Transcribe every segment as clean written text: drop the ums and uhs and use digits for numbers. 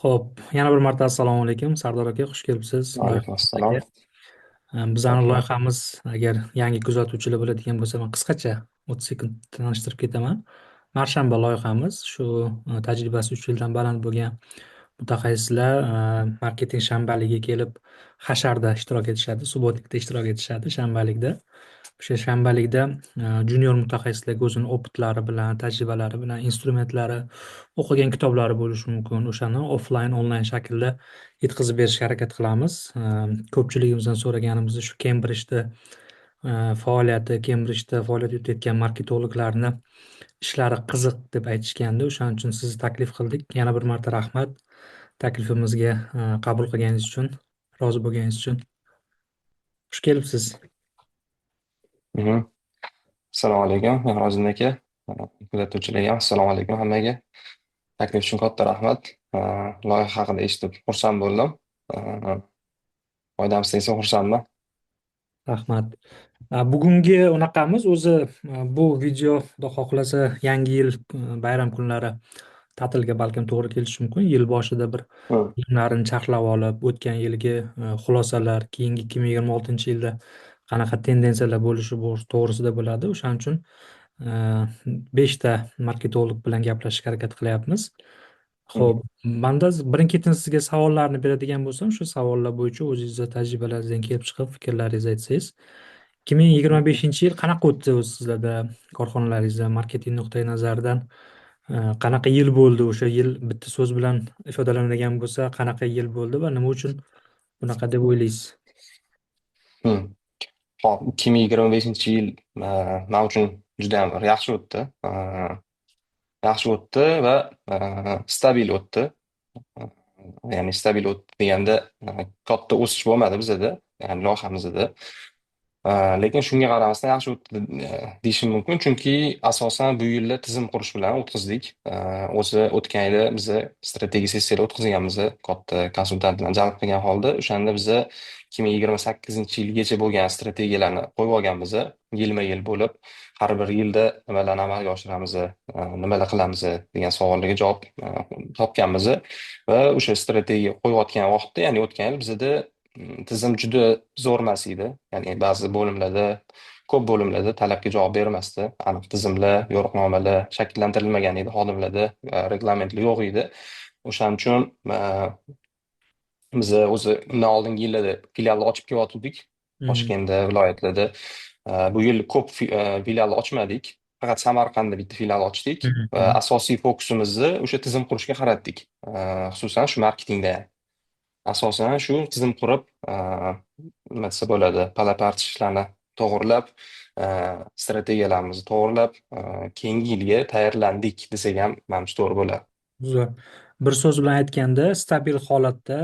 Xo'p, yana bir marta assalomu alaykum. Sardor aka, xush kelibsiz. Alaykum assalom. Aka. Bizani loyihamiz, agar yangi kuzatuvchilar bo'ladigan bo'lsa, men qisqacha 30 sekund tanishtirib ketaman. Marshanba loyihamiz shu tajribasi 3 yildan baland bo'lgan mutaxassislar marketing shanbaligiga kelib hasharda ishtirok etishadi, subботnikda ishtirok etishadi shanbalikda. O'sha shanbalikda junior mutaxassislarga o'zini opitlari bilan, tajribalari bilan, instrumentlari, o'qigan kitoblari bo'lishi mumkin. O'shani offlayn, onlayn shaklda yetkazib berishga harakat qilamiz. Ko'pchiligimizdan so'raganimiz shu Kembridjda faoliyat yuritayotgan marketologlarni ishlari qiziq deb aytishgandi. O'shaning uchun sizni taklif qildik. Yana bir marta rahmat taklifimizga qabul qilganingiz uchun, rozi bo'lganingiz uchun. Xush kelibsiz. Mhm. Assalomu alaykum, Mehrozin aka. Kuzatuvchilarga ham assalomu alaykum hammaga. Taklif uchun katta rahmat. Loyiha haqida eshitib xursand bo'ldim. Foydamiz tegsa xursandman. Rahmat. Bugungi unaqamiz o'zi bu video xudo xohlasa Yangi yil bayram kunlari ta'tilga balkim to'g'ri kelishi mumkin. Yil boshida bir Hı. bilimlarini charxlab olib, o'tgan yilgi xulosalar, keyingi 2026-yilda qanaqa tendensiyalar bo'lishi to'g'risida bo'ladi. O'shaning uchun 5 ta marketolog bilan gaplashishga harakat qilyapmiz. Hı. Xo'p, manda birin-ketin sizga savollarni beradigan bo'lsam, shu savollar bo'yicha o'zingizni tajribalaringizdan kelib chiqib fikrlaringizni aytsangiz. 2025-yil qanaqa o'tdi o'zi sizlarda, korxonalaringizda, marketing nuqtai nazaridan qanaqa yil bo'ldi? O'sha yil bitta so'z bilan ifodalanadigan bo'lsa, qanaqa yil bo'ldi va nima uchun bunaqa deb o'ylaysiz? Hı. Hop, 2025-yil men uchun juda ham bir yaxshi o'tdi. Yaxshi o'tdi va stabil o'tdi. Ya'ni stabil o'tdi deganda katta o'sish bo'lmadi bizada, ya'ni loyihamizda. Lekin shunga qaramasdan yaxshi o'tdi deyishim mumkin, chunki asosan bu yilda tizim qurish bilan o'tkazdik. O'zi o'tgan yili biza strategik sessiyalar o'tkazganmiz, katta konsultantlarni jalb qilgan holda. O'shanda biza 2028-yilgacha bo'lgan strategiyalarni qo'yib olganmiz, yilma-yil bo'lib. Har bir yilda nimalarni amalga oshiramiz, nimalar qilamiz degan savollarga javob topganmiz va o'sha strategiya qo'yayotgan vaqtda, ya'ni o'tgan yil bizada tizim juda zo'r emas edi. Ya'ni ba'zi bo'limlarda, ko'p bo'limlarda talabga javob bermasdi. Aniq tizimlar, yo'riqnomalar shakllantirilmagan edi, xodimlarda reglamentlar yo'q edi. O'shaning uchun biz o'zi undan oldingi yillarda filialni ochib kelayotgandik Mhm. Toshkentda, viloyatlarda. Bu yil ko'p filial ochmadik. Faqat Samarqandda bitta filial ochdik va Mhm. asosiy fokusimizni o'sha tizim qurishga qaratdik. Xususan shu marketingda. Asosan shu tizim qurib, nima desa bo'ladi, palapart ishlarni to'g'irlab, strategiyalarimizni to'g'irlab, keyingi yilga tayyorlandik desak ham manimcha to'g'ri bo'ladi. Zo'r. Bir so'z bilan aytganda, stabil holatda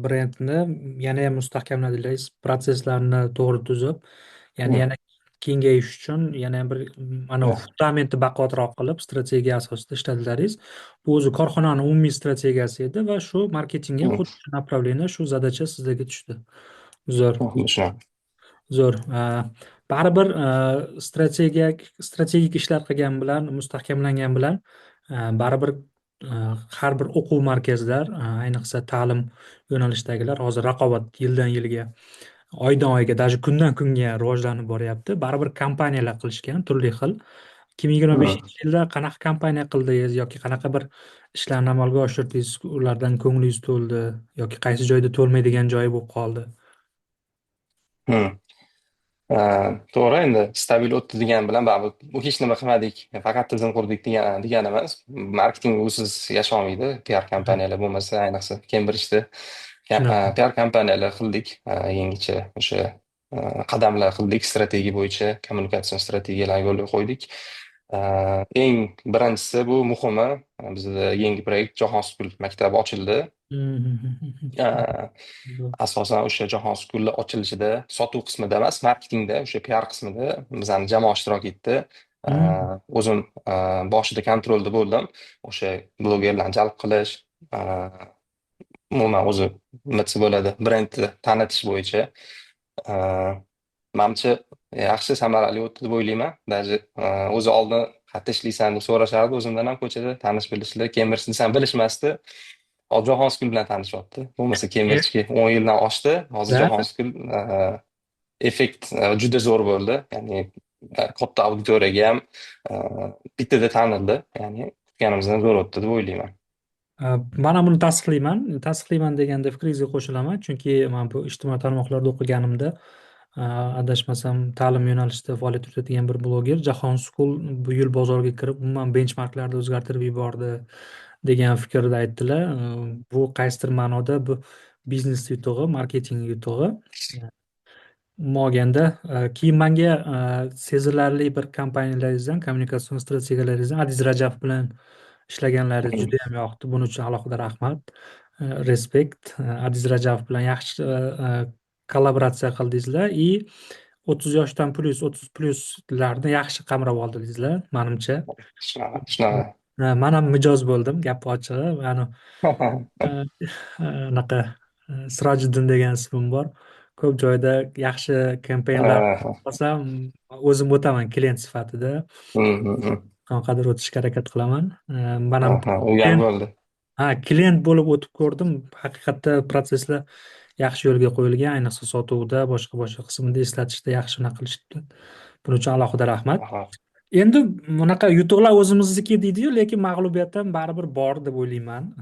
brendni yanayam mustahkamladingiz, protsesslarni to'g'ri tuzib, ya'ni Hı. yana kengayish uchun yana bir mana Ya. fundamentni baquvvatroq qilib, strategiya asosida ishladingiz. Bu o'zi korxonani umumiy strategiyasi edi va shu marketingga Hı. xuddi shu направление, shu zadacha sizlarga tushdi. Zo'r. Düşünüyorum. Zo'r. Baribir strategik ishlar qilgan bilan, mustahkamlangan bilan baribir har bir o'quv markazlar, ayniqsa ta'lim yo'nalishidagilar hozir raqobat yildan yilga, oydan oyga, даже kundan kunga rivojlanib boryapti. Baribir kompaniyalar qilishgan turli xil. Hı. 2025 yilda qanaqa kompaniya qildingiz yoki qanaqa bir ishlarni amalga oshirdingiz, ulardan ko'nglingiz to'ldi yoki qaysi joyda to'lmaydigan joyi bo'lib qoldi? Hı. To'g'ri, endi stabil o'tdi degan bilan baribir bu hech nima qilmadik, faqat tizim qurdik degani emas. Marketing usiz yasholmaydi. PR kompaniyalar bo'lmasa, ayniqsa Kembridjda Tushunaman. PR kompaniyalar qildik. Yangicha o'sha qadamlar qildik, strategiya bo'yicha kommunikatsion strategiyalar yo'lga qo'ydik. Eng birinchisi, bu muhimi, bizda yangi proyekt Jahonskul maktabi ochildi. Aa, Asosan o'sha Jahon School'ni ochilishida sotuv qismida emas, marketingda, o'sha PR qismida bizani jamoa ishtirok etdi. O'zim boshida kontrolda bo'ldim. O'sha blogerlarni jalb qilish, umuman o'zi nima desa bo'ladi, brendni tanitish bo'yicha. Manimcha yaxshi samarali o'tdi deb o'ylayman. Даже o'zi oldin qayerda ishlaysan deb so'rashardi o'zimdan ham ko'chada tanish bilishlar, Cambridge desam bilishmasdi. hozir Jahon School bilan tanishyapti. Bo'lmasa E, Cambridgega 10 yildan oshdi. Hozir da Jahon School effekt juda zo'r bo'ldi. Ya'ni katta auditoriyaga ham bittada tanildi. Ya'ni kutganimizdan zo'r o'tdi deb o'ylayman. mana buni tasdiqlayman. Tasdiqlayman deganda fikringizga qo'shilaman, chunki man bu ijtimoiy tarmoqlarda o'qiganimda adashmasam ta'lim yo'nalishida faoliyat yuritadigan bir bloger Jahon School bu yil bozorga kirib umuman benchmarklarni o'zgartirib yubordi degan fikrda aytdilar. Bu qaysidir ma'noda bu biznes yutug'i, marketing yutug'i. Umuman olganda keyin manga sezilarli bir kompaniyalaringizdan, kommunikatsion strategiyalaringizdan Adiz Rajab bilan ishlaganlaringiz juda ham yoqdi. Buning uchun alohida rahmat. Respekt. Adiz Rajab bilan yaxshi kollaboratsiya qildingizlar и 30 yoshdan plyus, 30 plyuslarni yaxshi qamrab oldingizlar, manimcha. Shunaqa, shunaqa. Man ham mijoz bo'ldim, gap ochig'i. Mani anaqa Sirojiddin degan ismim bor. Ko'p joyda yaxshi kampanyalar qilsam, o'zim o'taman klient sifatida. Qanaqadir o'tishga harakat qilaman. Man ham U ham bo'ldi. klient bo'lib o'tib ko'rdim. Haqiqatda protsesslar yaxshi yo'lga qo'yilgan, ayniqsa sotuvda, boshqa qismida eslatishda yaxshi unaqa qilishibdi. Buning uchun alohida rahmat. Aha. Endi bunaqa yutuqlar o'zimizniki deydi-yu, lekin mag'lubiyat ham baribir bor deb o'ylayman.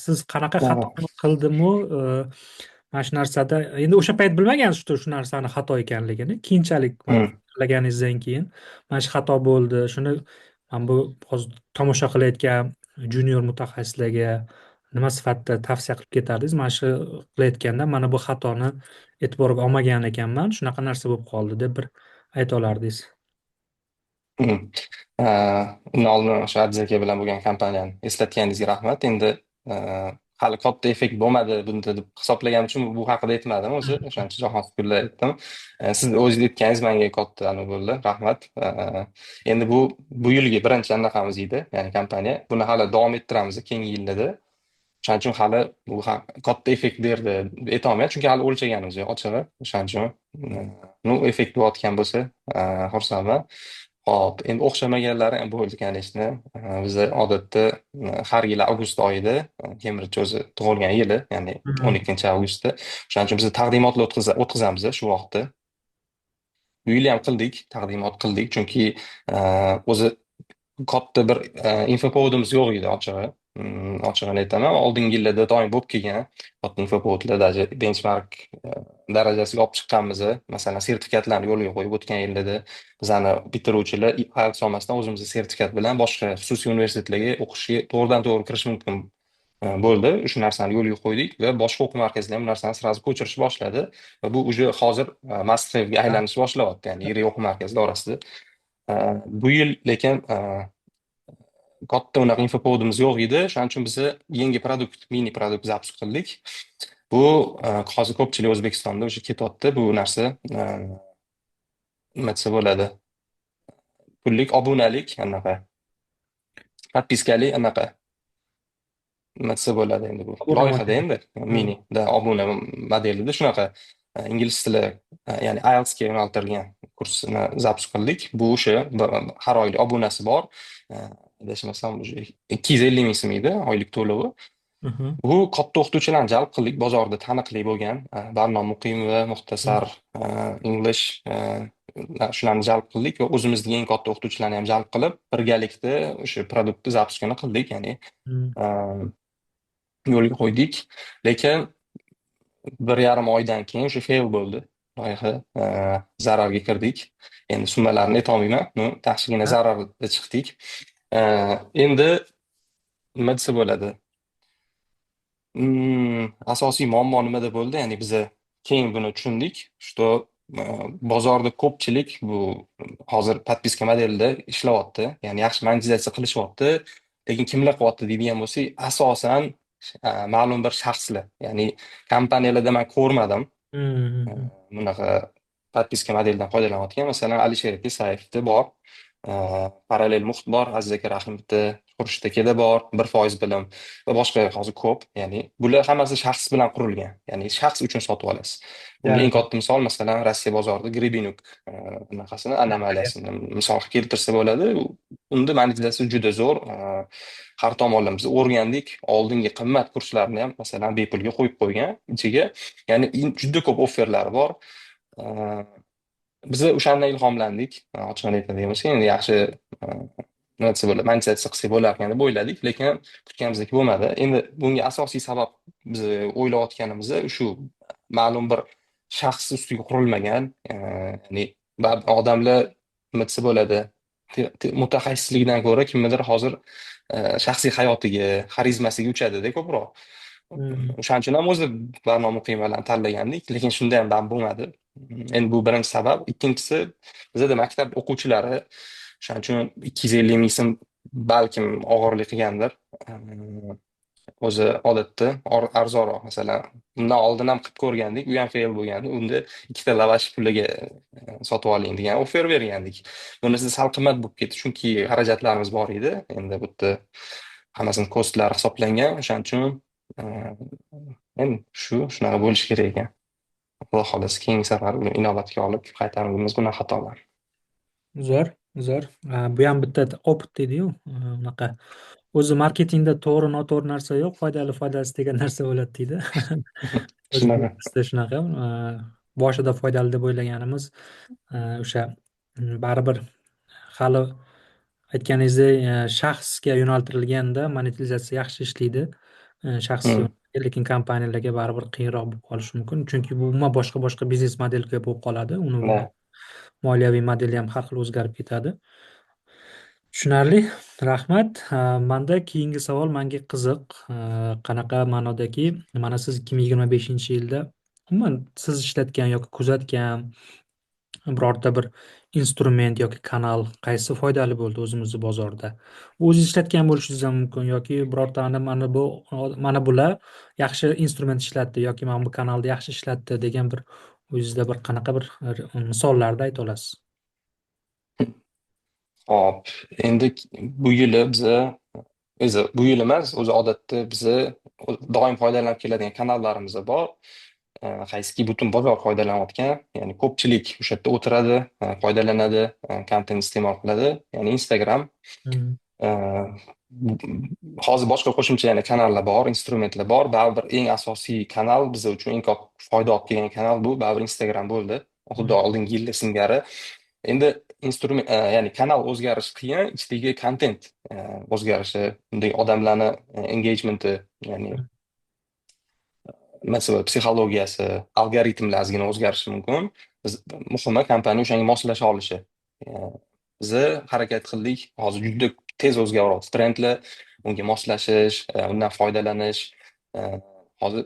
Siz qanaqa xato qildimu, mana shu narsada endi o'sha payt bilmagansiz shu narsani xato ekanligini. Keyinchalik mana qilganingizdan keyin mana shu xato bo'ldi. Shuni mana bu hozir tomosha qilayotgan junior mutaxassislarga nima sifatida tavsiya qilib ketardingiz? Mana shu qilayotganda mana bu xatoni e'tiborga olmagan ekanman, shunaqa narsa bo'lib qoldi deb bir ayta olardingiz. Mhm. Undan oldin o'sha Adiz aka bilan bo'lgan kompaniyani eslatganingizga rahmat. Endi hali katta effekt bo'lmadi bunda deb hisoblaganim uchun bu haqida aytmadim o'zi. O'shancha Jahon fikrlar aytdim. Siz o'zingiz aytganingiz menga katta anavi bo'ldi. Rahmat. Endi bu yilgi birinchi anaqamiz edi, ya'ni kompaniya. Buni hali davom ettiramiz keyingi yillarda. O'shaning uchun hali bu katta effekt berdi deb aytolmayman, chunki hali o'lchaganimiz yo'q ochig'i. O'shaning uchun ну effekt bo'layotgan bo'lsa xursandman. Hop, endi o'xshamaganlari ham bo'ldi, конечно. Biz odatda har yili avgust oyida Cambridge o'zi tug'ilgan yili, ya'ni 12 avgustda. O'shaning uchun biz taqdimotlar o'tkazamiz shu vaqtda. Bu yil ham qildik, taqdimot qildik, chunki o'zi katta bir infopovodimiz yo'q edi ochig'i. Ochig'ini aytaman, oldingi yillarda doim bo'lib kelgan katta infopovodlar, даже benchmark darajasiga olib chiqqanmiz. Masalan, sertifikatlarni yo'lga qo'yib o'tgan yillarda bizani bitiruvchilar IELTS olmasdan o'zimizni sertifikat bilan boshqa xususiy universitetlarga o'qishga to'g'ridan to'g'ri kirish mumkin bo'ldi. Shu narsani yo'lga qo'ydik va boshqa o'quv markazlari ham bu narsani sразу ko'chirish boshladi va bu уже hozir must have'ga aylanish boshlayapti, ya'ni yirik o'quv markazlar orasida. Bu yil lekin katta unaqa infopovodimiz yo'q edi. Shuning uchun biz yangi produkt, mini produkt zapusк qildik. Bu hozir ko'pchilik O'zbekistonda o'sha ketyapti bu narsa. Nima desa bo'ladi? Pullik obunalik anaqa. Podpiskali anaqa. Nima desa bo'ladi endi bu? Obuna Loyihada modeli. endi minida obuna modelida shunaqa ingliz tili, ya'ni IELTSga yo'naltirilgan kursni zapusк qildik. Bu o'sha har oylik obunasi bor. Adashmasam, 250 ming so'm edi oylik to'lovi. Bu katta o'qituvchilarni jalb qildik, bozorda taniqli bo'lgan Barnom Muqimova, Muxtasar English shularni jalb qildik va o'zimizning eng katta o'qituvchilarni ham jalb qilib, birgalikda o'sha produktni zapuskini qildik, ya'ni yo'lga qo'ydik. Lekin 1,5 oydan keyin o'sha fail bo'ldi loyiha. Zararga kirdik. Endi summalarni aytolmayman, yaxshigina zararda chiqdik. Endi nima desa bo'ladi? Asosiy muammo nimada bo'ldi? Ya'ni biz keyin buni tushundik, что bozorda ko'pchilik bu hozir podpiska modelida ishlayapti, ya'ni yaxshi monetizatsiya qilishyapti, lekin kimlar qilyapti deydigan bo'lsak, asosan ma'lum bir shaxslar, ya'ni kompaniyalarda men ko'rmadim bunaqa podpiska modelidan foydalanayotgan. Masalan, Alisher Kesayevda bor. parallel muhit bor, Aziz aka Rahimovni Xurshidakida bor, 1% bilim va boshqa hozir ko'p. Ya'ni bular hammasi shaxs bilan qurilgan. Ya'ni shaxs uchun sotib olasiz. Bunga eng Jazza. katta misol masalan Rossiya bozorida Gribinuk bunaqasini anomaliyasini misol keltirsa bo'ladi. Unda monetizatsiya juda zo'r. Har tomonlama biz o'rgandik. Oldingi qimmat kurslarni ham masalan bepulga qo'yib qo'ygan ichiga. Ya'ni juda ko'p offerlari bor. Biz o'shandan ilhomlandik. Ochig'ini aytadigan bo'lsak, endi yaxshi e, nima desa bo'ladi, monetizatsiya qilsak bo'larkan deb o'yladik, lekin kutganimizdek bo'lmadi. Endi bunga asosiy sabab biz o'ylayotganimiz shu ma'lum bir shaxs ustiga qurilmagan, ya'ni odamlar nima desa bo'ladi, mutaxassislikdan ko'ra kimnidir hozir shaxsiy hayotiga, xarizmasiga uchadida ko'proq. Hmm. O'shaning uchun ham o'zi barnoma qiymalarini tanlagandik, lekin shunda ham band bo'lmadi. Endi bu birinchi sabab. Ikkinchisi, bizada maktab o'quvchilari, o'shaning uchun 250 ming so'm balkim og'irlik qilgandir. O'zi odatda arzonroq. Masalan, bundan oldin ham qilib ko'rgandik, u ham fail bo'lgandi. Unda ikkita lavash puliga sotib oling degan offer bergandik. Bunisi sal qimmat bo'lib ketdi, chunki xarajatlarimiz bor edi. Endi bu yerda hammasini kostlari hisoblangan. O'shaning uchun endi shunaqa bo'lishi kerak ekan. Xudo xohlasa keyingi safar uni inobatga olib qaytaramiz bunaqa xatolarni. Zo'r, zo'r. Bu ham bitta opit deydi-yu, unaqa. O'zi marketingda to'g'ri, noto'g'ri narsa yo'q, foydali, foydasiz degan narsa bo'ladi deydi. O'zi Shunaqa. biznesda shunaqa. Boshida foydali deb o'ylaganimiz, o'sha baribir hali aytganingizdek, shaxsga yo'naltirilganda monetizatsiya yaxshi ishlaydi. Shaxsga Hmm. yo'naltirilgan, lekin kompaniyalarga baribir qiyinroq bo'lib qolishi mumkin. Chunki bu umuman boshqa biznes modelga bo'lib qoladi. Uni Da. moliyaviy modeli ham har xil o'zgarib ketadi. Tushunarli. Rahmat. Manda keyingi savol menga qiziq. Qanaqa ma'nodaki, mana siz 2025-yilda umuman siz ishlatgan yoki kuzatgan birorta bir instrument yoki kanal qaysi foydali bo'ldi o'zimizni bozorda? O'zingiz ishlatgan bo'lishingiz ham mumkin yoki birorta mana bular yaxshi instrument ishlatdi yoki mana bu kanalda yaxshi ishlatdi degan bir o'zingizda bir qanaqa bir misollarni ayta olasiz? Hop, endi bu yili biza o'zi bu yil emas, o'zi odatda biza doim foydalanib keladigan kanallarimiz bor. Qaysiki butun bozor foydalanayotgan, ya'ni ko'pchilik o'sha yerda o'tiradi, foydalanadi, kontent iste'mol qiladi. Ya'ni Instagram. Hmm. Ee, Hozir boshqa qo'shimcha yana kanallar bor, instrumentlar bor. Baribir eng asosiy kanal biz uchun eng ko'p foyda olib kelgan kanal bu baribir Instagram bo'ldi. Xuddi Hmm. oldingi yilda singari. Endi instrument, ya'ni kanal o'zgarishi qiyin, ichdagi kontent o'zgarishi, bunday odamlarni engagementi, ya'ni masalan psixologiyasi, algoritmlar ozgina o'zgarishi mumkin. Biz muhimi kompaniya o'shanga moslasha olishi. Biza harakat qildik. Hozir juda tez o'zgaryapti trendlar, unga moslashish, undan foydalanish e, hozir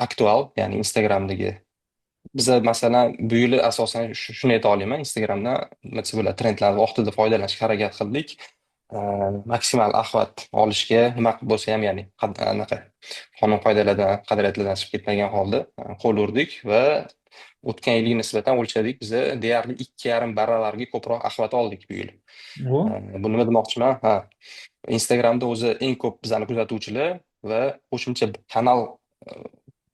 aktual, ya'ni Instagramdagi. Biza masalan bu yili asosan shuni ayta olaman, Instagramdan nima desa bo'ladi, trendlarni vaqtida foydalanishga harakat qildik. Maksimal axlat olishga nima qilib bo'lsa ham, ya'ni anaqa qonun qoidalardan, qadriyatlardan chiqib ketmagan holda qo'l urdik va o'tgan yilga nisbatan o'lchadik. Biza deyarli 2,5 baravarga ko'proq axlat oldik bu yil. O. Bu nima demoqchiman? Instagramda o'zi eng ko'p bizani kuzatuvchilar va qo'shimcha kanal, e,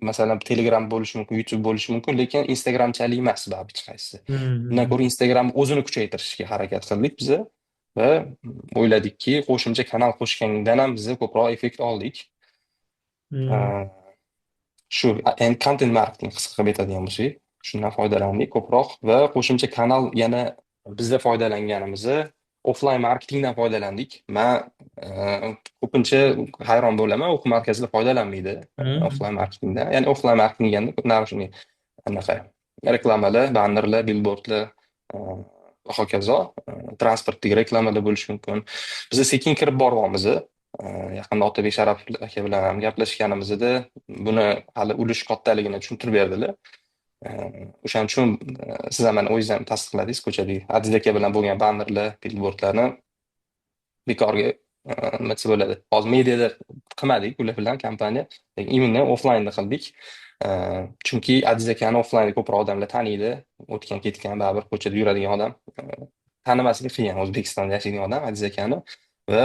masalan Telegram bo'lishi mumkin, YouTube bo'lishi mumkin, lekin Instagramchalik emas baribir hech qaysisi. Bundan Hmm. ko'ra Instagram o'zini kuchaytirishga harakat qildik biza va o'yladikki, qo'shimcha kanal qo'shgandan ham biza ko'proq effekt oldik. Hmm. Ee, Shu endi content marketing qisqa qilib aytadigan bo'lsak, shundan foydalandik ko'proq va qo'shimcha kanal yana bizda foydalanganimizni offline marketingdan foydalandik. Men ko'pincha hayron bo'laman, o'quv markazida foydalanmaydi Hmm. offline marketingdan. Ya'ni offline marketing deganda narxni anaqa reklamalar, bannerlar, billboardlar va hokazo, transportdagi reklamalar bo'lishi mumkin. Biz sekin kirib boryapmiz. Yaqinda Otabek Sharaf aka bilan ham gaplashganimizda buni hali ulush kattaligini tushuntirib berdilar. O'shaning uchun siz ham mana o'zingiz ham tasdiqladingiz, ko'chadagi Aziz aka bilan bo'lgan bannerlar, billboardlarni bekorga nima desa bo'ladi. Hozir mediada qilmadik ular bilan kompaniya, lekin imенно offlaynda qildik. Chunki Aziz akani offlaynda ko'proq odamlar taniydi. O'tgan ketgan baribir ko'chada yuradigan odam. tanimasligi qiyin O'zbekistonda yashaydigan odam Aziz akani va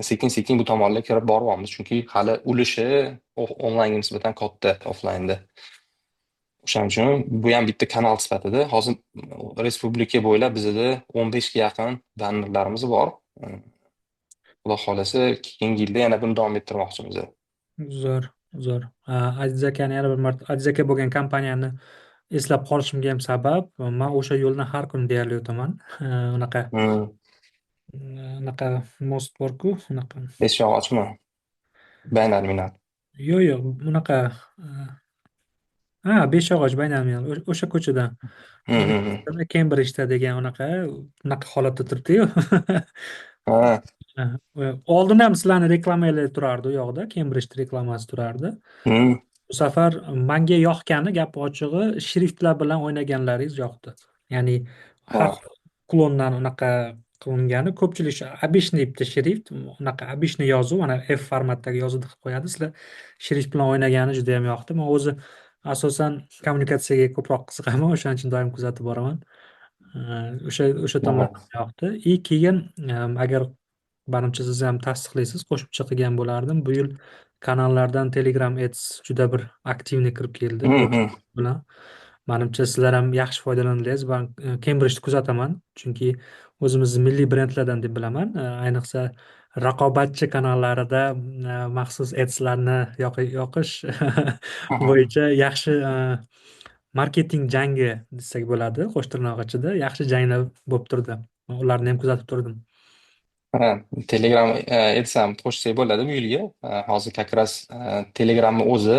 sekin-sekin bu tomonlarga kirib boryapmiz. Chunki hali ulushi onlaynga nisbatan katta offlaynda. O'shaning uchun bu ham bitta kanal sifatida hozir respublika bo'ylab bizada 15 ga yaqin bannerlarimiz bor. Xudo xohlasa keyingi yilda yana buni davom ettirmoqchimiz. Zo'r, zo'r. Aziz akani yana bir marta Aziz aka bo'lgan kompaniyani eslab qolishimga ham sabab, man o'sha yo'lni har kuni deyarli o'taman. Unaqa Hmm. unaqa most borku, unaqa. Beshyog'ochmi? Baynalminal. Yo'q, yo'q, bunaqa Beshyog'och Baynalminal o'sha ko'chadan. Hmm, hmm, hmm. Kembridjda degan unaqa holatda turibdi-yu. Ha. Oldin ham sizlarni reklamalar turardi u yoqda, Kembridj reklamasi turardi. Hmm. Bu safar menga yoqqani gap ochig'i shriftlar bilan o'ynaganlaringiz yoqdi. Ya'ni har Ha. klondan unaqa qilingani ko'pchilik shu обычный bitta shrift, unaqa обычный yozuv, ana F formatdagi yozuvni qilib qo'yadi. Sizlar shrift bilan o'ynagani juda ham yoqdi. Men o'zi asosan kommunikatsiyaga ko'proq qiziqaman, o'shaning uchun doim kuzatib boraman. O'sha tomon Ha. yoqdi. И keyin agar manimcha siz ham tasdiqlaysiz, qo'shimcha qilgan bo'lardim. Bu yil kanallardan Telegram Ads juda bir aktivniy kirib keldi Hmm, bu hmm. bilan. Manimcha sizlar ham yaxshi foydalanyapsiz. Man Kembridjni kuzataman, chunki o'zimizni milliy brendlardan deb bilaman. Ayniqsa raqobatchi kanallarida maxsus adslarni yoqish bo'yicha yaxshi marketing jangi desak bo'ladi, qo'sh tirnoq ichida yaxshi janglar bo'lib turdi. Ularni ham kuzatib turdim. Ha, Telegram etsam qo'shsak bo'ladi bu yilga. Hozir как раз Telegramni o'zi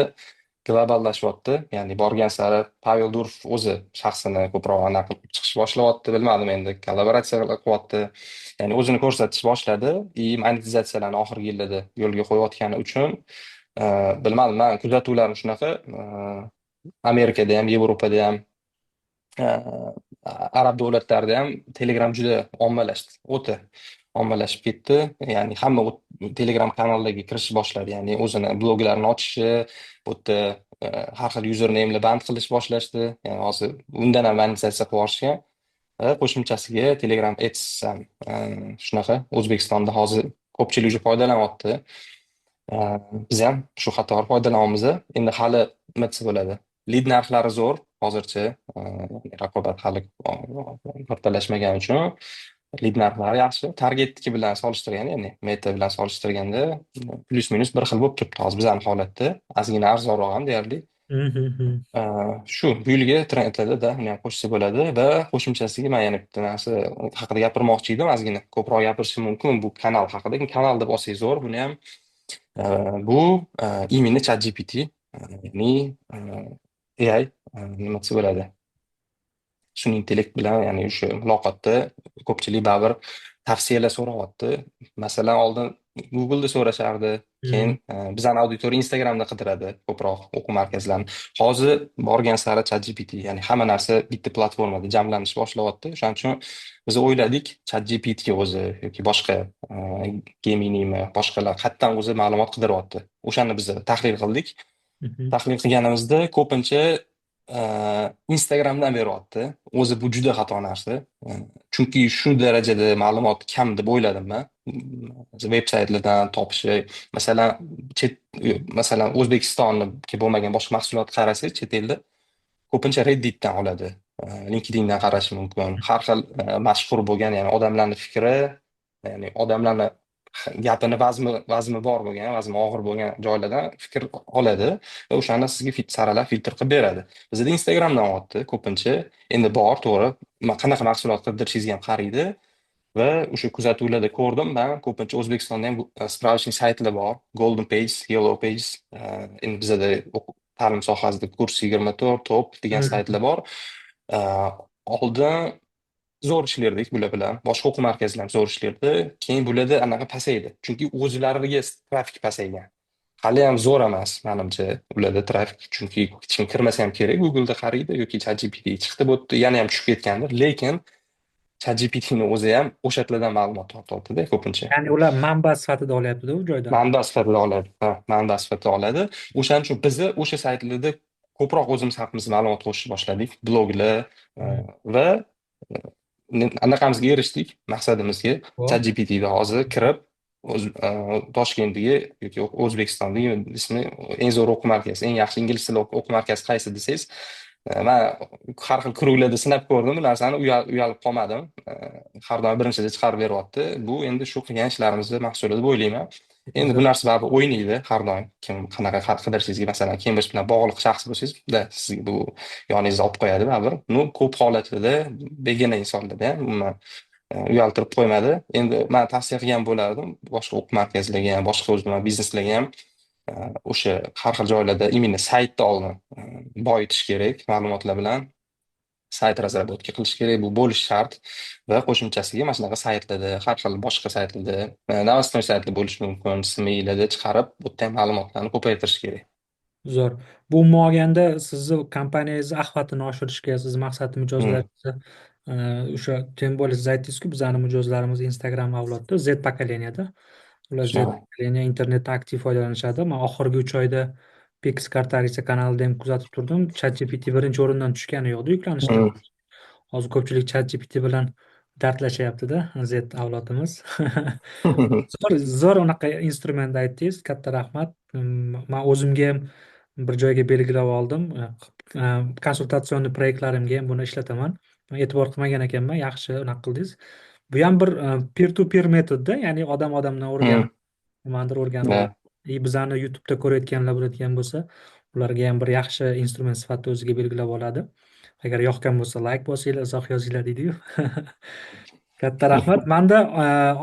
globallashyapti. Ya'ni borgan sari Pavel Durov o'zi shaxsini ko'proq anaqa qilib chiqish boshlayapti. Bilmadim endi kollaboratsiya qilyapti. Ya'ni o'zini ko'rsatish boshladi. И monetizatsiyalarni oxirgi yillarda yo'lga qo'yayotgani uchun bilmadim, men kuzatuvlarim shunaqa. Amerikada ham, Yevropada ham arab davlatlarida ham Telegram juda ommalashdi, o'ta ommalashib ketdi. Ya'ni hamma Telegram kanallariga kirishni boshladi. Ya'ni o'zini bloglarini ochishi, bu yerda har xil username band qilish boshlashdi. Ya'ni hozir undan ham monetizatsiya qilib yuborishgan. Qo'shimchasiga Telegram Ads ham shunaqa O'zbekistonda hozir ko'pchilik уже foydalanyapti. Biz ham shu qator foydalanyapmiz. Endi hali nima desa bo'ladi? Lead narxlari zo'r hozircha. Raqobat hali kattalashmagani uchun lead narxlari yaxshi. Targetniki bilan solishtirganda, ya'ni Meta bilan solishtirganda plus minus bir xil bo'lib turibdi hozir bizning holatda. Ozgina arzonroq ham deyarli. Mhm. Shu bu yilgi trendlarda uni ham qo'shsa bo'ladi va qo'shimchasiga men yana bitta narsa haqida gapirmoqchi edim. Ozgina ko'proq gapirishim mumkin bu kanal haqida. Kanal deb olsak zo'r, buni ham bu именно ChatGPT, ya'ni AI nima desa bo'ladi? Sun'iy intellekt bilan, ya'ni o'sha muloqotda ko'pchilik baribir tavsiyalar so'rayapti. Masalan, oldin Google'da so'rashardi, keyin Mhm. bizani auditoriya Instagramda qidiradi ko'proq o'quv markazlarini. Hozir borgan sari ChatGPT, ya'ni hamma narsa bitta platformada jamlanishni boshlayapti. O'shaning uchun biz o'yladik ChatGPT o'zi yoki boshqa Gemini'mi, boshqalar qayerdan o'zi ma'lumot qidiryapti. O'shani biz tahlil qildik. Mhm. Tahlil qilganimizda ko'pincha Instagramdan beryapti. O'zi bu juda xato narsa. Chunki shu darajada ma'lumot kam deb o'yladim men. Veb-saytlardan topishi, masalan, masalan O'zbekistonniki bo'lmagan boshqa mahsulot qarasak, chet elda ko'pincha Redditdan oladi. LinkedIndan qarash mumkin. Har xil mashhur bo'lgan, ya'ni odamlarning fikri, ya'ni odamlarni gapini vazmi bor bo'lgan, vazmi og'ir bo'lgan joylardan fikr oladi va o'shani sizga saralab filtr qilib beradi. Bizda Instagramdan olyapti ko'pincha. Endi bor, to'g'ri. Qanaqa mahsulot qidirishingizga ham qaraydi va o'sha kuzatuvlarda ko'rdim men, ko'pincha O'zbekistonda ham spravочный saytlar bor. Golden Page, Yellow Page, endi bizada ta'lim sohasida kurs 24 top degan Mhm. saytlar bor. Oldin zo'r ishlardik bular bilan. Boshqa o'quv markazlari ham zo'r ishlardi. Keyin bularda anaqa pasaydi. Chunki o'zlariga trafik pasaygan. Hali ham zo'r emas, menimcha, ularda trafik. Chunki hech kim kirmasa ham kerak, Google'da qaraydi yoki ChatGPT chiqdi bo'pti, yana ham tushib ketgandir. Lekin ChatGPTni o'zi ham o'sha yerlardan ma'lumot tortyapti-da ko'pincha. Ya'ni ular manba sifatida olyapti-da u joydan. Manba sifatida oladi. Ha, manba sifatida oladi. O'shaning uchun bizni o'sha saytlarda ko'proq o'zimiz haqimizda ma'lumot qo'shishni boshladik. Bloglar Mhm. va anaqamizga erishdik, maqsadimizga. Hop, ChatGPTda hozir kirib, Toshkentdagi yoki O'zbekistondagi ismi eng zo'r o'quv markazi, eng yaxshi ingliz tili o'quv markazi qaysi desangiz, man har xil kruglarda sinab ko'rdim, bu narsani uyalib qolmadim. Har doim birinchida chiqarib beryapti. Bu endi shu qilgan ishlarimizni mahsuli deb o'ylayman. Endi bu güzel. narsa baribir o'ynaydi har doim. Kim qanaqa qidirishingizga, masalan, Cambridge bilan bog'liq shaxs bo'lsangiz, sizga bu yoningizda olib qo'yadi baribir. Ну, ko'p holatlarda begona insonlarda ham umuman uyaltirib qo'ymadi. Endi man tavsiya qilgan bo'lardim boshqa o'quv markazlariga ham, boshqa o'zimizdan bizneslarga ham o'sha har xil joylarda именно saytni oldin boyitish kerak ma'lumotlar bilan. Sayt razработка qilish kerak, bu bo'lishi shart va qo'shimchasiga mana shunaqa saytlarda, har xil boshqa saytlarda, новостной saytlar bo'lishi mumkin, SMIlarda chiqarib, bu yerda ham ma'lumotlarni ko'paytirish kerak. Zo'r. Bu umuman olganda sizni kompaniyangizni axlatini oshirishga, sizni maqsad Hmm. mijozlaringizni o'sha тем более siz aytdingizku bizani mijozlarimiz Instagram avlodda Z pokoleniyada. Ular Z Shunaqa. pokoleniya internetdan aktiv foydalanishadi. Men oxirgi 3 oyda Pix Kartarisa kanalida ham kuzatib turdim. ChatGPT birinchi o'rindan tushgani yo'qda yuklanishda. Hmm. Hozir ko'pchilik ChatGPT bilan dardlashyapti-da Z avlodimiz. Zo'r unaqa instrument aytdingiz. Katta rahmat. Men o'zimga ham bir joyga belgilab oldim. Konsultatsion proyektlarimga ham buni ishlataman. Men e'tibor qilmagan ekanman. Yaxshi unaqa qildingiz. Bu ham bir peer to peer metodda, ya'ni odam odamdan o'rganib, Hmm. nimadir o'rganib olib. Да. Bizani YouTube'da ko'rayotganlar bo'ladigan bo'lsa, ularga ham bir yaxshi instrument sifatida o'ziga belgilab oladi. Agar yoqgan bo'lsa, layk bosinglar, izoh yozinglar deydi-yu. Katta rahmat. Manda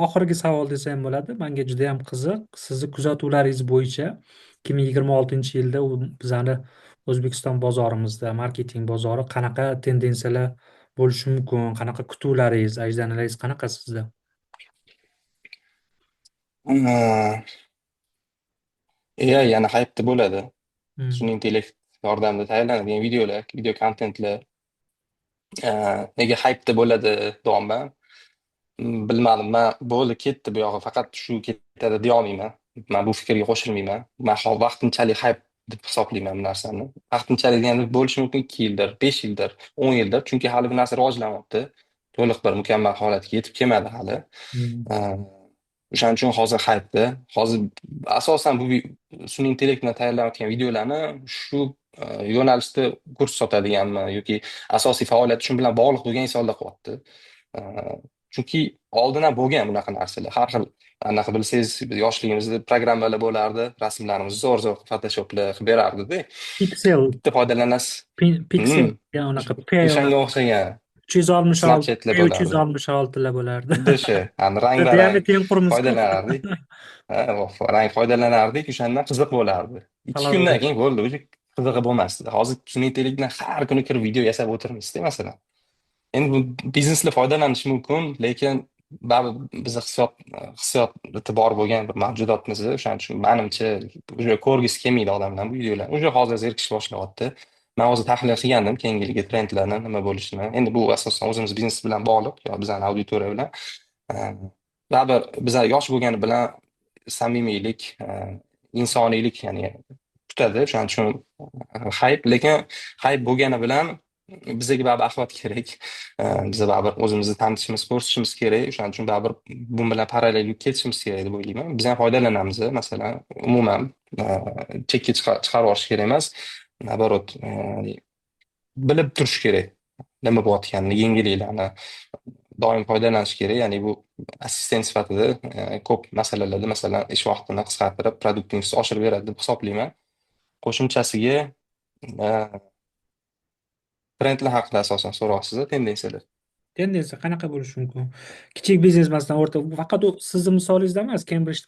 oxirgi savol desam bo'ladi. Menga juda ham qiziq. Sizni kuzatuvlaringiz bo'yicha 2026-yilda u bizani O'zbekiston bozorimizda, marketing bozori qanaqa tendensiyalar bo'lishi mumkin? Qanaqa kutuvlaringiz, ajdanalangiz qanaqa sizda? AI yana hype'da bo'ladi. Hmm. Sun'iy intellekt yordamida tayyorlanadigan videolar, video kontentlar nega hype'da bo'ladi deyapman. Bilmadim, man bo'ldi ketdi bu yog'i, faqat shu ketadi deya olmayman. Man bu fikrga qo'shilmayman. Man vaqtinchalik hype deb hisoblayman bu narsani. Vaqtinchalik deganda bo'lishi mumkin 2 yildir, 5 yildir, 10 yildir, chunki hali bu narsa rivojlanyapti. To'liq bir mukammal holatga yetib kelmadi hali. Hmm. O'shaning uchun hozir hype'da. Hozir asosan bu sun'iy intellekt bilan tayyorlanayotgan videolarni shu yo'nalishda kurs sotadiganmi yoki asosiy faoliyat shu bilan bog'liq bo'lgan insonlar qilyapti. Э, Chunki oldin ham bo'lgan bunaqa narsalar. Har xil anaqa bilsangiz, yoshligimizda programmalar bo'lardi, rasmlarimizni zo'r-zo'r Photoshoplar qilib berardi-da. Pixel, Bitta foydalanasiz. Pixel Hmm. degan unaqa P O'shanga o'xshagan 366, Snapchatlar P bo'lardi. 366 lar bo'lardi. Xuddi o'sha, rang-barang Deyarli tengqurmiz-ku. foydalanardik. Ha, rang foydalanardik, o'shandan qiziq bo'lardi. 2 kundan Talabada. keyin bo'ldi, уже qizig'i bo'lmasdi. Hozir sun'iy intellekt bilan har kuni kirib video yasab o'tirmaysizda masalan. Endi bu biznesda foydalanish mumkin, lekin baribir bizni hissiyoti bor bo'lgan bir mavjudotmiz. O'shaning uchun menimcha уже ko'rgisi kelmaydi odamlar bu videolarni. Уже hozir zerikishni boshlayapti. Men hozir tahlil qilgandim keyingi yilgi trendlarni, nima bo'lishini. Endi bu asosan o'zimiz biznes bilan bog'liq, yo bizning auditoriya bilan. Eee, Baribir bizlar yosh bo'lgani bilan samimiylik, insoniylik ya'ni tutadi. O'shaning uchun hype, lekin hype bo'lgani bilan bizga baribir axlat kerak. Biza baribir o'zimizni tanitishimiz, ko'rsatishimiz kerak. O'shaning uchun baribir bu bilan parallel ketishimiz kerak deb o'ylayman. Biz ham foydalanamiz, masalan, umuman chekka chiqarib yuborish kerak emas. Наоборот, bilib turish kerak. Nima bo'layotganini, yengilliklarni doim foydalanish kerak. Ya'ni bu assistent sifatida ko'p masalalarda, masalan, ish vaqtini qisqartirib, produktivngizni oshirib beradi deb hisoblayman. Qo'shimchasiga trendlar haqida asosan so'roqsiz, tendensiyalar. Tendensiya qanaqa bo'lishi mumkin? Kichik biznes masalan o'rta, faqat u sizni misolingizda emas, Cambridge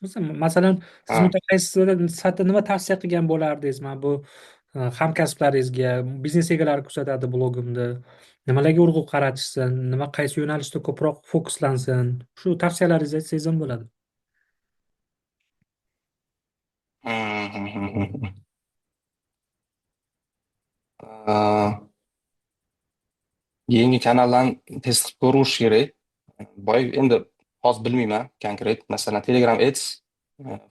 masalan siz Ha. mutaxassislar sifatida nima tavsiya qilgan bo'lardingiz? Mana bu hamkasblaringizga, biznes egalari kuzatadi blogimda. Nimalarga urg'u qaratishsin, qaysi yo'nalishda ko'proq fokuslansin? Shu tavsiyalaringizni aytsangiz ham bo'ladi. Aa, Yangi kanallarni test qilib ko'rish kerak. Boy endi hozir bilmayman konkret. Masalan, Telegram Ads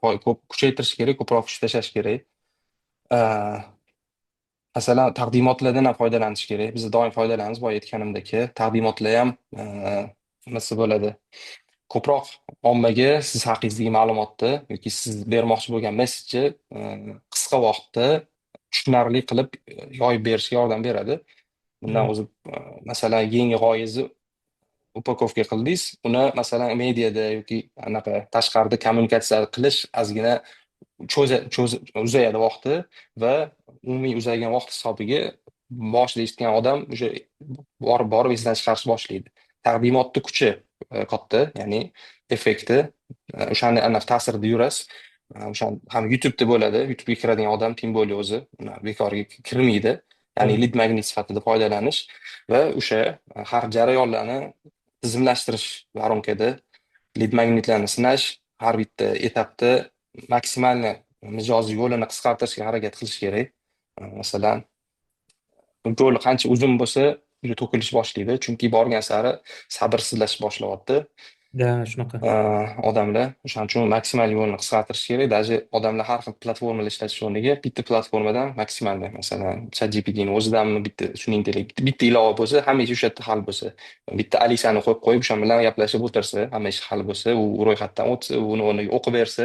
ko'p kuchaytirish kerak, ko'proq kuch tashlash kerak. Aa, Masalan, taqdimotlardan ham foydalanish kerak. Biz doim foydalanamiz, boya aytganimdek, taqdimotlar ham nimasi bo'ladi. Ko'proq ommaga siz haqingizdagi ma'lumotni yoki siz bermoqchi bo'lgan messenjni qisqa vaqtda tushunarli qilib yoyib berishga yordam beradi. Bundan Mm, o'zi masalan yangi g'oyangizni upakovka qildingiz, uni masalan mediada yoki anaqa tashqarida kommunikatsiya qilish ozgina uzayadi vaqti va umumiy uzaygan vaqt hisobiga boshida eshitgan odam o'sha borib borib esdan chiqarishni boshlaydi. Taqdimotni kuchi katta, ya'ni effekti o'shani aniq ta'sirida yurasiz. O'sha ham YouTube'da bo'ladi. YouTube'ga kiradigan odam teng bo'ldi o'zi bekorga kirmaydi. Ya'ni to'g'ri. lead magnet sifatida foydalanish va o'sha har jarayonlarni tizimlashtirish воронкада lead magnetlarni sinash, har bitta etapda maksimalni mijozni yo'lini qisqartirishga harakat qilish kerak. Masalan, yo'l qancha uzun bo'lsa, juda to'kilish boshlaydi. Chunki borgan sari sabrsizlashib boshlayapti Shunaqa. odamlar. O'shaning uchun maksimal yo'lni qisqartirish kerak. Даже odamlar har xil platformalar ishlatish o'rniga bitta platformadan maksimalni, masalan, ChatGPTning o'zidanmi bitta shuningdek bitta ilova bo'lsa, hamma ish o'sha yerda hal bo'lsa. Bitta Alisani qo'yib qo'yib, o'sha bilan gaplashib o'tirsa, hamma ish hal bo'lsa, u ro'yxatdan o'tsa, uni o'rniga o'qib bersa,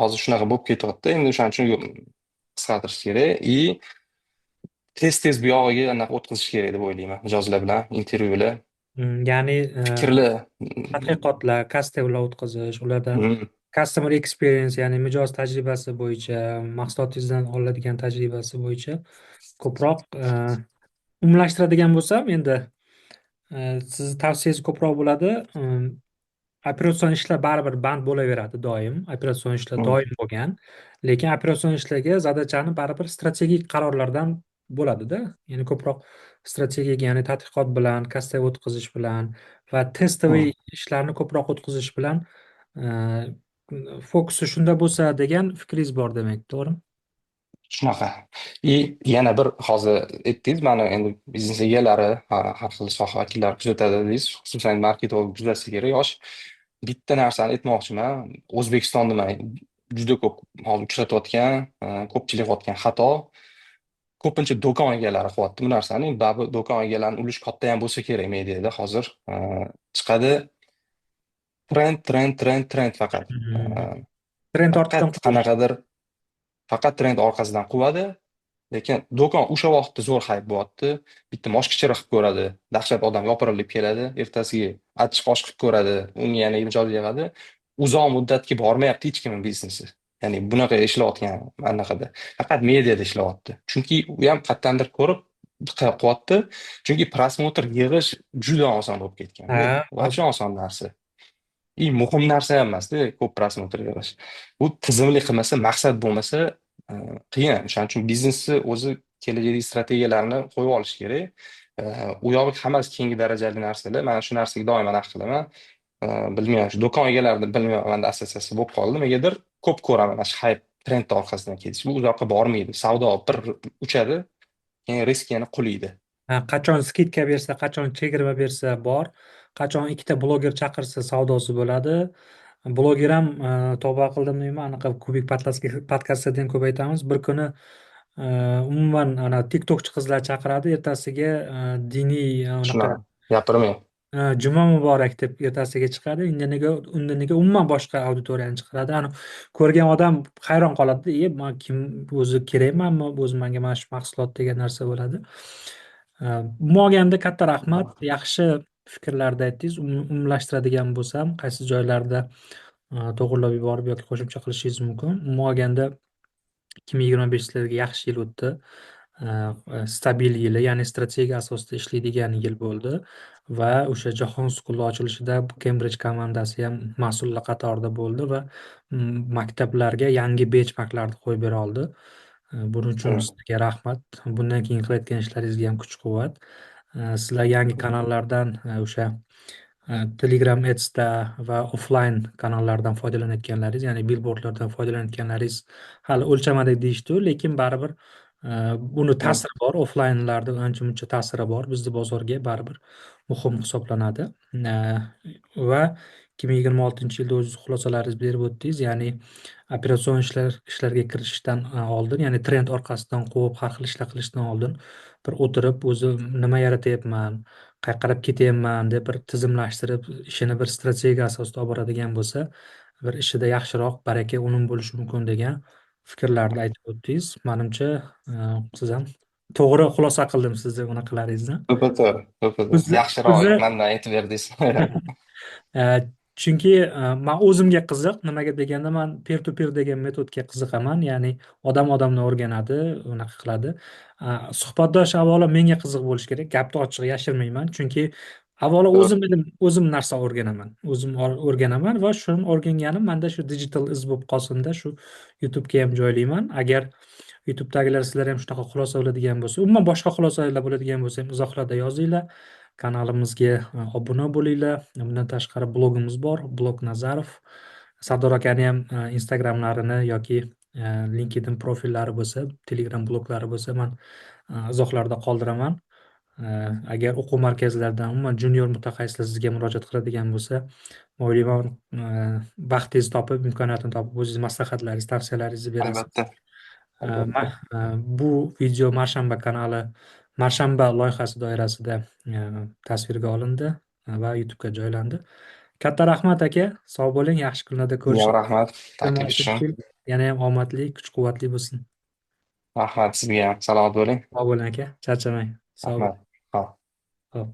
hozir shunaqa bo'lib ketyapti. Endi o'shaning uchun qisqartirish kerak. И tez-tez bu yog'iga anaqa o'tkazish kerak deb o'ylayman. Mijozlar bilan intervyular, Ya'ni fikrli. tadqiqotlar, kastinglar o'tkazish, ularda Mm, customer experience, ya'ni mijoz tajribasi bo'yicha, mahsulotingizdan oladigan tajribasi bo'yicha ko'proq umumlashtiradigan bo'lsam, endi sizni tavsiyangiz ko'proq bo'ladi. Operatsion ishlar baribir band bo'laveradi doim. Operatsion ishlar mm. doim bo'lgan. Lekin operatsion ishlarga zadachani baribir strategik qarorlardan bo'ladida. Ya'ni ko'proq strategik, ya'ni tadqiqot bilan, kasta o'tkazish bilan va testoviy Mm. ishlarni ko'proq o'tkazish bilan e, fokusi shunda bo'lsa degan fikringiz bor demak, to'g'rimi? Shunaqa. Yana bir hozir aytdingiz, mani endi biznes egalari, har xil soha vakillari kuzatadi dedingiz. Xususan marketing kuzatsa kerak. Yosh bitta narsani aytmoqchiman. O'zbekistonda man juda ko'p hozir uchratayotgan, ko'pchilik qilayotgan xato. Ko'pincha do'kon egalari qilyapti bu narsani. Baribir do'kon egalarining ulushi katta ham bo'lsa kerak mediada hozir. Chiqadi trend faqat. Mhm. Trend ortidan Faqat qutulish. qanaqadir faqat trend orqasidan quvadi. Lekin do'kon o'sha vaqtda zo'r hayp bo'lyapti. Bitta moshkichiri qilib ko'radi. Dahshat odam yopirilib keladi. Ertasiga achchiq osh qilib ko'radi. Unga yana mijoz yig'adi. Uzoq muddatga bormayapti hech kimning biznesi. Ya'ni bunaqa ishlayotgan anaqada. Faqat mediada ishlayapti. Chunki u ham qayerdandir ko'rib qilyapti. Chunki prosmotr yig'ish juda oson bo'lib ketganda. Ha, Vocha oson narsa. Muhim narsa ham emasda ko'p prosmotr yig'ish. Bu tizimli qilmasa, maqsad bo'lmasa qiyin. O'shaning uchun biznesni o'zi kelajakdagi strategiyalarini qo'yib olish kerak. U yog'i hammasi keyingi darajali narsalar. Men shu narsaga doim aniq qilaman. Bilmayman, shu do'kon egalarida bilmayman, menda assotsiatsiya bo'lib qoldi. Negadir ko'p ko'raman mana shu hype trend orqasidan ketish. Bu uzoqqa bormaydi. Savdo bir uchadi, keyin risk yana quliydi. qachon skidka bersa, qachon chegirma bersa bor, qachon ikkita bloger chaqirsa savdosi bo'ladi. Bloger ham tavba qildim deyman, anaqa kubik podkastlarda ham ko'p aytamiz. Bir kuni umuman ana TikTokchi qizlar chaqiradi, ertasiga diniy anaqa Shunaqa gapirmang. Juma muborak deb ertasiga chiqadi. Indiniga umuman boshqa auditoriyani chiqaradi. Ani ko'rgan odam hayron qoladi. Man kim, o'zi kerakmanmi? O'zi menga mana shu mahsulot degan narsa bo'ladi. Bu olganda katta rahmat. Yaxshi fikrlarda aytdingiz. Umumlashtiradigan bo'lsam, qaysi joylarda to'g'irlab yuborib yoki qo'shimcha qilishingiz mumkin. Umuman olganda 2025 yilga yaxshi yil o'tdi. Stabil yili, ya'ni strategiya asosida ishlaydigan yil bo'ldi va o'sha jahon sukuli ochilishida Cambridge komandasi ham mas'ullar qatorida bo'ldi va maktablarga yangi benchmarklarni qo'yib bera oldi. Buning uchun sizga rahmat. Bundan keyin qilayotgan ishlaringizga ham kuch-quvvat. Sizlar yangi kanallardan o'sha Telegram Ads'da va offline kanallardan foydalanayotganlaringiz, ya'ni billboardlardan foydalanayotganlaringiz hali o'lchamadik deyishdi, lekin baribir buni ta'siri bor. Offline'larda ancha muncha ta'siri bor. Bizni bozorga baribir muhim hisoblanadi. Va 2026-yilda o'z xulosalaringizni berib o'tdingiz, ya'ni operatsion ishlarga kirishishdan oldin, ya'ni trend orqasidan quvib har xil ishlar qilishdan oldin bir o'tirib o'zim nima yaratyapman, qayerga qarab ketyapman deb bir tizimlashtirib, ishini bir strategiya asosida olib boradigan bo'lsa, bir ishida yaxshiroq, baraka, unum bo'lishi mumkin degan fikrlarni aytib o'tdingiz. Manimcha, siz ham to'g'ri xulosa qildim sizni bunaqalaringizni. To'ppa-to'g'ri, to'ppa-to'g'ri. O'zi Yaxshiroq o'zi mandan aytib berdingiz. Chunki man o'zimga qiziq, nimaga deganda man peer to peer degan metodga qiziqaman, ya'ni odam odamni o'rganadi, unaqa qiladi. Suhbatdosh avvalo menga qiziq bo'lishi kerak, gapni ochiq yashirmayman, chunki avvalo To'g'ri. o'zim narsa o'rganaman, o'zim o'rganaman va shu o'rganganim manda shu digital iz bo'lib qolsin-da, shu YouTube'ga ham joylayman. Agar YouTube'dagilar sizlar ham shunaqa xulosa biladigan bo'lsa, umuman boshqa xulosalar bo'ladigan bo'lsa ham izohlarda yozinglar. Kanalimizga obuna bo'linglar. Bundan tashqari blogimiz bor, blog Nazarov. Sardor akani ham Instagramlarini yoki LinkedIn profillari bo'lsa, Telegram bloglari bo'lsa, man izohlarda qoldiraman. Agar o'quv markazlaridan umuman junior mutaxassislar sizga murojaat qiladigan bo'lsa, o'ylayman vaqtingizni topib, imkoniyatini topib, o'zingiz maslahatlaringiz, tavsiyalaringizni berasiz. Albatta, albatta. Bu video Marshanba kanali, Marshanba loyihasi doirasida tasvirga olindi va YouTube'ga joylandi. Katta rahmat aka, sog' bo'ling, yaxshi kunlarda Sizga ham ko'rishib. rahmat taklif uchun. 26 yil yana ham omadli, kuch-quvvatli bo'lsin. Rahmat sizga ham. Salomat bo'ling. Sog' bo'ling aka, charchamang. Sog' bo'ling. Rahmat. Hop. Hop.